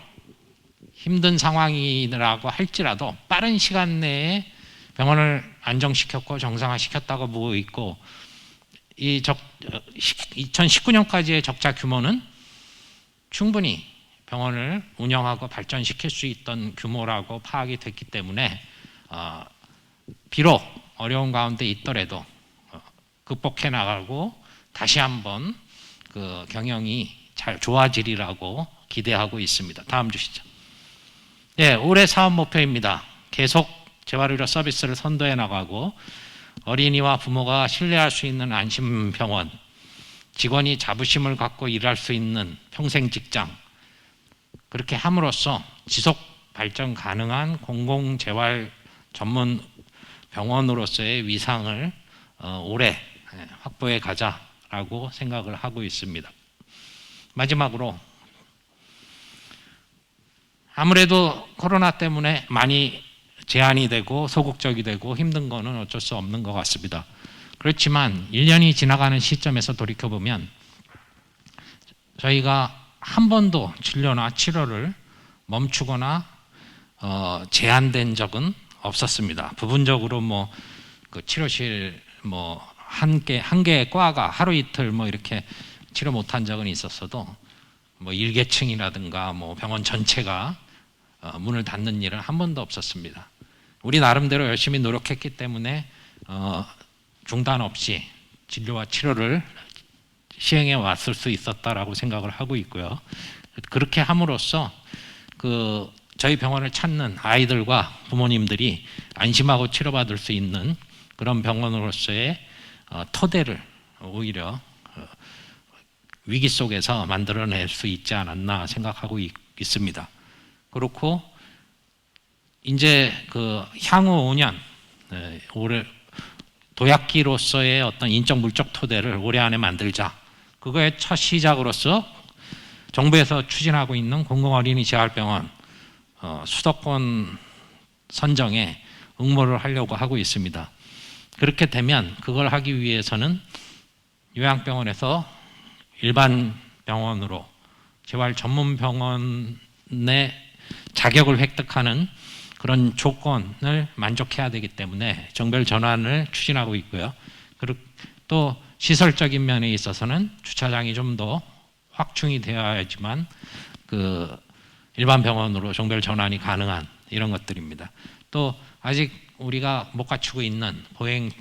힘든 상황이라고 할지라도 빠른 시간 내에 병원을 안정시켰고 정상화시켰다고 보고 있고, 이 2019년까지의 적자 규모는 충분히 병원을 운영하고 발전시킬 수 있던 규모라고 파악이 됐기 때문에 비록 어려운 가운데 있더라도 극복해 나가고 다시 한번 그 경영이 잘 좋아지리라고 기대하고 있습니다. 다음 주시죠. 네, 올해 사업 목표입니다. 계속 재활의료 서비스를 선도해 나가고 어린이와 부모가 신뢰할 수 있는 안심병원, 직원이 자부심을 갖고 일할 수 있는 평생 직장, 그렇게 함으로써 지속 발전 가능한 공공재활 전문 병원으로서의 위상을 올해 확보해 가자라고 생각을 하고 있습니다. 마지막으로 아무래도 코로나 때문에 많이 제한이 되고 소극적이 되고 힘든 거는 어쩔 수 없는 것 같습니다. 그렇지만 1년이 지나가는 시점에서 돌이켜보면 저희가 한 번도 진료나 치료를 멈추거나 제한된 적은 없었습니다. 부분적으로 뭐 그 치료실 뭐 한 개의 과가 하루 이틀 뭐 이렇게 치료 못한 적은 있었어도 뭐 일개층이라든가 뭐 병원 전체가 문을 닫는 일은 한 번도 없었습니다. 우리 나름대로 열심히 노력했기 때문에 중단 없이 진료와 치료를 시행해 왔을 수 있었다라고 생각을 하고 있고요. 그렇게 함으로써 그 저희 병원을 찾는 아이들과 부모님들이 안심하고 치료받을 수 있는 그런 병원으로서의 토대를 오히려 위기 속에서 만들어낼 수 있지 않았나 생각하고 있습니다. 그렇고 이제 그 향후 5년 올해 도약기로서의 어떤 인적 물적 토대를 올해 안에 만들자. 그거의 첫 시작으로서 정부에서 추진하고 있는 공공어린이 재활병원 수도권 선정에 응모를 하려고 하고 있습니다. 그렇게 되면 그걸 하기 위해서는 요양병원에서 일반 병원으로 재활 전문 병원의 자격을 획득하는 그런 조건을 만족해야 되기 때문에 정별 전환을 추진하고 있고요. 그리고 또 시설적인 면에 있어서는 주차장이 좀 더 확충이 되어야지만 그 일반 병원으로 정별 전환이 가능한 이런 것들입니다. 또 아직 우리가 못 갖추고 있는 보행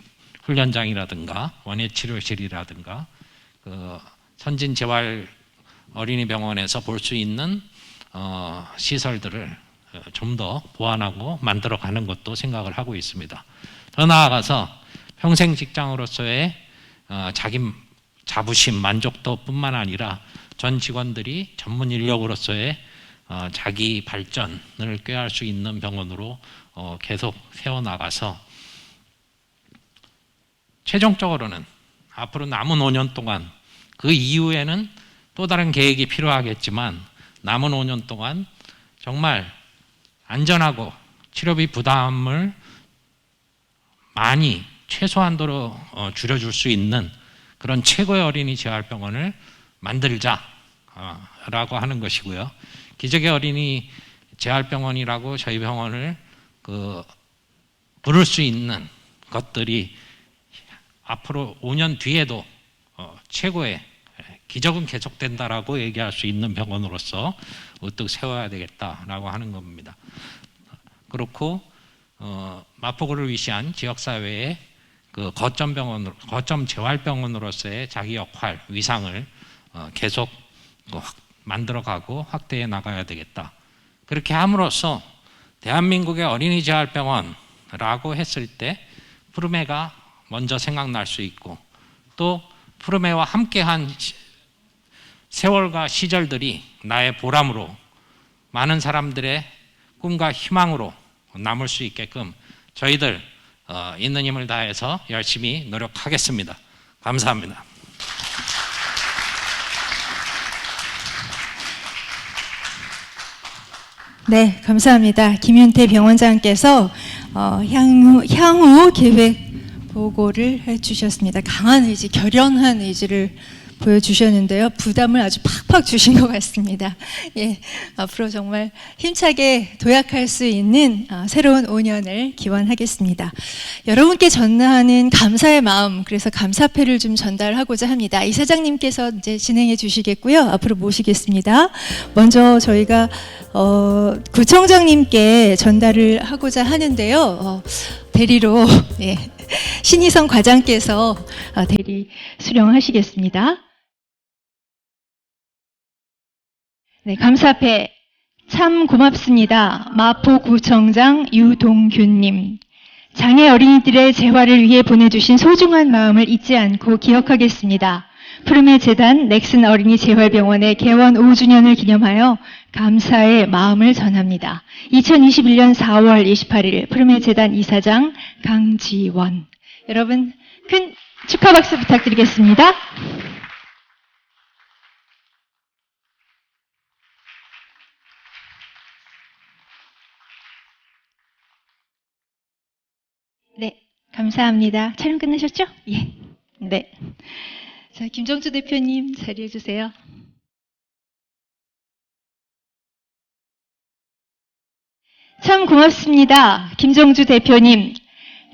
훈련장이라든가 원예치료실이라든가 그 선진재활 어린이병원에서 볼 수 있는 시설들을 좀 더 보완하고 만들어가는 것도 생각을 하고 있습니다. 더 나아가서 평생 직장으로서의 자기 자부심, 만족도뿐만 아니라 전 직원들이 전문 인력으로서의 자기 발전을 꾀할 수 있는 병원으로 계속 세워나가서 최종적으로는 앞으로 남은 5년 동안 그 이후에는 또 다른 계획이 필요하겠지만 남은 5년 동안 정말 안전하고 치료비 부담을 많이 최소한도로 줄여줄 수 있는 그런 최고의 어린이 재활병원을 만들자라고 하는 것이고요. 기적의 어린이 재활병원이라고 저희 병원을 부를 수 있는 것들이 앞으로 5년 뒤에도 최고의 기적은 계속된다라고 얘기할 수 있는 병원으로서 우뚝 세워야 되겠다라고 하는 겁니다. 그렇고 마포구를 위시한 지역사회의 그 거점 재활병원으로서의 자기 역할, 위상을 계속 만들어가고 확대해 나가야 되겠다. 그렇게 함으로써 대한민국의 어린이 재활병원이라고 했을 때 푸르메가 먼저 생각날 수 있고 또 푸르메와 함께한 세월과 시절들이 나의 보람으로 많은 사람들의 꿈과 희망으로 남을 수 있게끔 저희들 있는 힘을 다해서 열심히 노력하겠습니다. 감사합니다. 네, 감사합니다. 김윤태 병원장께서 향후 계획 보고를 해주셨습니다. 강한 의지, 결연한 의지를 보여주셨는데요. 부담을 아주 팍팍 주신 것 같습니다. 예, 앞으로 정말 힘차게 도약할 수 있는 새로운 5년을 기원하겠습니다. 여러분께 전하는 감사의 마음, 그래서 감사패를 좀 전달하고자 합니다. 이사장님께서 이제 진행해 주시겠고요. 앞으로 모시겠습니다. 먼저 저희가 구청장님께 전달을 하고자 하는데요. 대리로 예, 신희성 과장께서 대리 수령하시겠습니다. 네, 감사패 참 고맙습니다. 마포구청장 유동균님. 장애 어린이들의 재활을 위해 보내주신 소중한 마음을 잊지 않고 기억하겠습니다. 푸르메 재단 넥슨 어린이 재활병원의 개원 5주년을 기념하여 감사의 마음을 전합니다. 2021년 4월 28일 푸르메 재단 이사장 강지원. 여러분 큰 축하 박수 부탁드리겠습니다. 네, 감사합니다. 촬영 끝나셨죠? 예. 네. 자, 김정주 대표님 자리해 주세요. 참 고맙습니다. 김정주 대표님.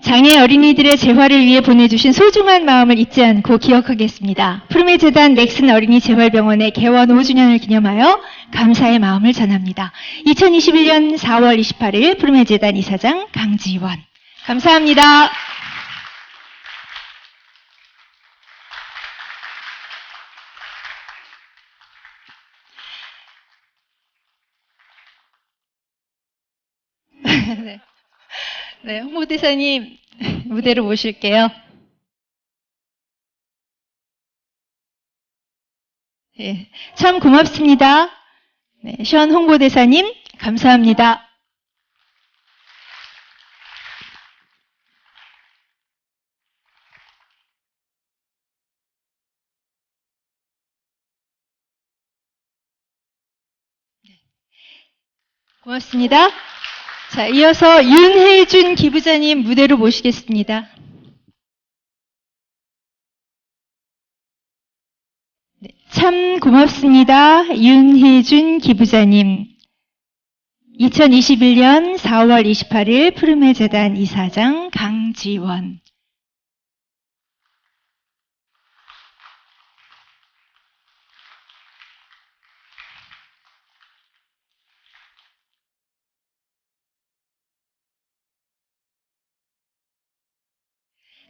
장애 어린이들의 재활을 위해 보내주신 소중한 마음을 잊지 않고 기억하겠습니다. 푸르메 재단 넥슨 어린이 재활병원의 개원 5주년을 기념하여 감사의 마음을 전합니다. 2021년 4월 28일 푸르메 재단 이사장 강지원. 감사합니다. 네. 네, 홍보대사님 무대로 모실게요. 네, 참 고맙습니다. 네, 션 홍보대사님 감사합니다. 고맙습니다. 자, 이어서 윤혜준 기부자님 무대로 모시겠습니다. 네, 참 고맙습니다. 윤혜준 기부자님. 2021년 4월 28일 푸르메 재단 이사장 강지원.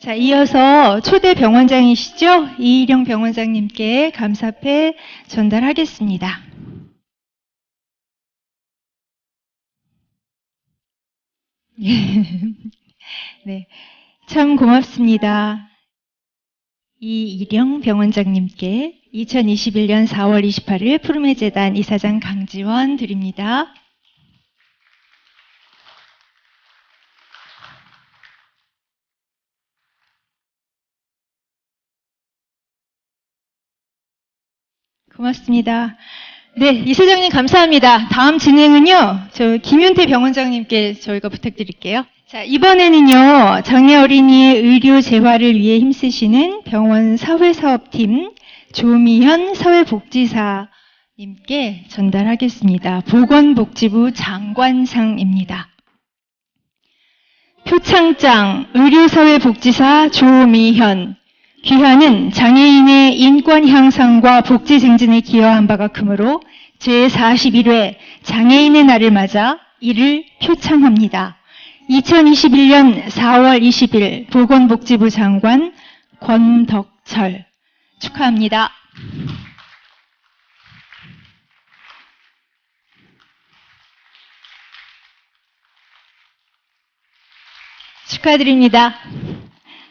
자, 이어서 초대 병원장이시죠? 이희령 병원장님께 감사패 전달하겠습니다. 네, 참 고맙습니다. 이희령 병원장님께 2021년 4월 28일 푸르메 재단 이사장 강지원 드립니다. 고맙습니다. 네, 이사장님 감사합니다. 다음 진행은요, 저 김윤태 병원장님께 저희가 부탁드릴게요. 자, 이번에는요, 장애 어린이의 의료 재활을 위해 힘쓰시는 병원 사회사업팀 조미현 사회복지사님께 전달하겠습니다. 보건복지부 장관상입니다. 표창장 의료사회복지사 조미현. 귀하는 장애인의 인권 향상과 복지 증진에 기여한 바가 크므로 제41회 장애인의 날을 맞아 이를 표창합니다. 2021년 4월 20일 보건복지부 장관 권덕철 축하합니다. 축하드립니다.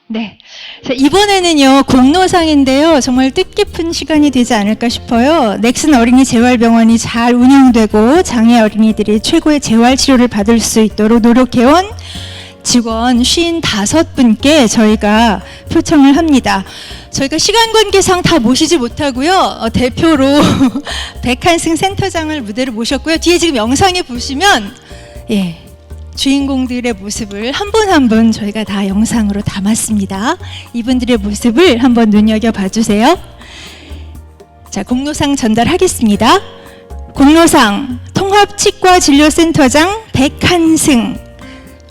네. 자, 이번에는요, 공로상인데요. 정말 뜻깊은 시간이 되지 않을까 싶어요. 넥슨 어린이 재활병원이 잘 운영되고 장애 어린이들이 최고의 재활 치료를 받을 수 있도록 노력해온 직원 55분께 저희가 표창을 합니다. 저희가 시간 관계상 다 모시지 못하고요. 대표로 백한승 센터장을 무대로 모셨고요. 뒤에 지금 영상에 보시면 주인공들의 모습을 한 분 한 분 저희가 다 영상으로 담았습니다. 이분들의 모습을 한번 눈여겨봐 주세요. 자, 공로상 전달하겠습니다. 공로상 통합치과진료센터장 백한승.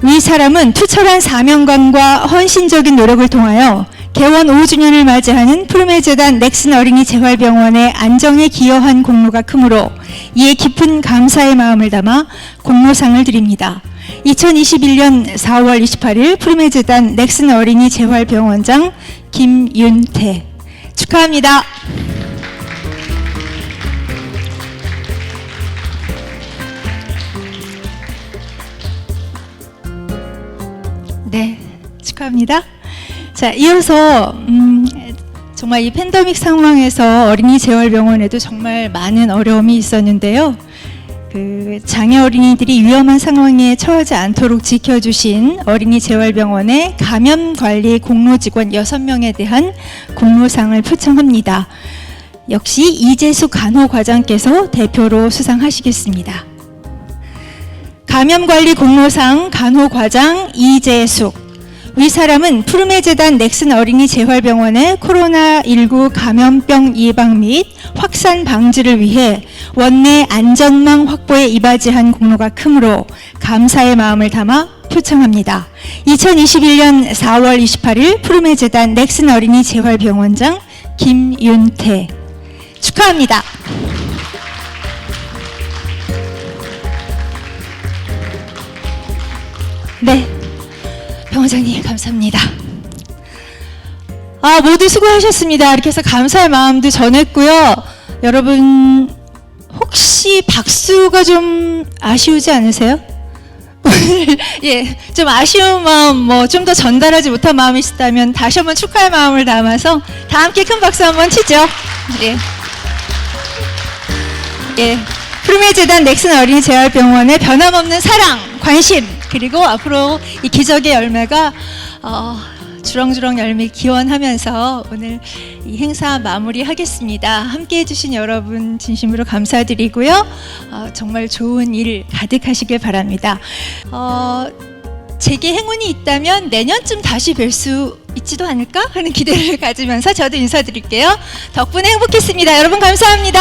이 사람은 투철한 사명감과 헌신적인 노력을 통하여 개원 5주년을 맞이하는 푸르메 재단 넥슨 어린이 재활병원의 안정에 기여한 공로가 크므로 이에 깊은 감사의 마음을 담아 공로상을 드립니다. 2021년 4월 28일 푸르메 재단 넥슨 어린이 재활병원장 김윤태 축하합니다. 네, 축하합니다. 자, 이어서 정말 이 팬데믹 상황에서 어린이 재활병원에도 정말 많은 어려움이 있었는데요. 장애 어린이들이 위험한 상황에 처하지 않도록 지켜주신 어린이 재활병원의 감염관리 공로 직원 6명에 대한 공로상을 표창합니다. 역시 이재숙 간호과장께서 대표로 수상하시겠습니다. 감염관리 공로상 간호과장 이재숙. 이 사람은 푸르메 재단 넥슨 어린이 재활병원의 코로나19 감염병 예방 및 확산 방지를 위해 원내 안전망 확보에 이바지한 공로가 크므로 감사의 마음을 담아 표창합니다. 2021년 4월 28일 푸르메 재단 넥슨 어린이 재활병원장 김윤태 축하합니다. 네. 병원장님 감사합니다. 모두 수고하셨습니다. 이렇게 해서 감사의 마음도 전했고요. 여러분 혹시 박수가 좀 아쉬우지 않으세요? 좀 아쉬운 마음, 좀 더 전달하지 못한 마음이 있다면 다시 한번 축하의 마음을 담아서 다 함께 큰 박수 한번 치죠. 푸르메 재단 넥슨 어린이 재활병원의 변함없는 사랑, 관심, 그리고 앞으로 이 기적의 열매가 주렁주렁 열매 기원하면서 오늘 이 행사 마무리하겠습니다. 함께해 주신 여러분 진심으로 감사드리고요. 정말 좋은 일 가득하시길 바랍니다. 제게 행운이 있다면 내년쯤 다시 뵐 수 있지도 않을까 하는 기대를 가지면서 저도 인사드릴게요. 덕분에 행복했습니다. 여러분 감사합니다.